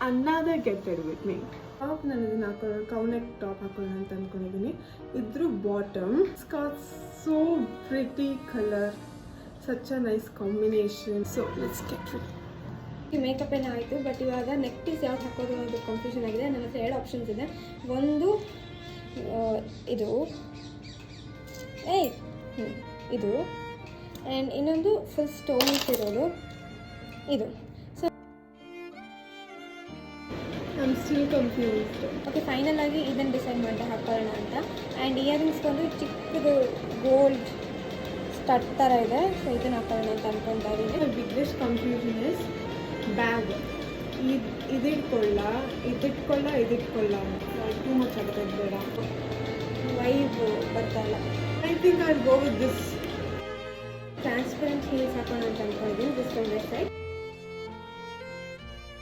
another get ready with me. Top ನಾನು ಇದನ್ನು ಹಾಕೊಳ್ಳೋದು ಕೌನೆಕ್ ಟಾಪ್ ಹಾಕೊಳ್ಳೋಣ ಅಂತ ಅಂದ್ಕೊಂಡಿದ್ದೀನಿ. ಇದ್ರ bottom got so pretty color, such a nice combination. So let's get ready. Makeup ಏನೋ ಆಯಿತು, ಬಟ್ ಇವಾಗ ನೆಕ್ ಪೀಸ್ ಯಾವ್ದು ಹಾಕೋದು ಅನ್ನೋದು ಕನ್ಫ್ಯೂಷನ್ ಆಗಿದೆ. ನನ್ನ ಹತ್ರ 2 ಆಪ್ಷನ್ಸ್ ಇದೆ. ಒಂದು ಇದು ಇದು ಆ್ಯಂಡ್ ಇನ್ನೊಂದು ಫುಲ್ ಸ್ಟೋನ್ಸ್ ಇರೋದು ಇದು. So I am still confused. Okay, final ಆಗಿ ಇದನ್ನು ಡಿಸೈಡ್ ಮಾಡಿದೆ ಹಾಕೊಳ್ಳೋಣ ಅಂತ. ಆ್ಯಂಡ್ ಇಯರಿಂಗ್ಸ್ ಬಂದು ಚಿಕ್ಕದು ಗೋಲ್ಡ್ ಸ್ಟಡ್ ಥರ ಇದೆ. ಸೊ ಇದನ್ನು ಹಾಕೊಳ್ಳೋಣ ಅಂತ ಅನ್ಕೊತಾ ಇದ್ದೀನಿ. Biggest confusion is bag. ಇದಿಟ್ಕೊಳ್ಳ ಟೂ ಮಚ್ ಆಗುತ್ತೆ, ಬೇಡ. ವೈಬ್ ಬರ್ತಾ ಇಲ್ಲ. I think I go with this. Transparent heels ಹಾಕೋಣ ಅಂತ ಅನ್ಕೊಂಡಿದ್ದೀನಿ. This from web site.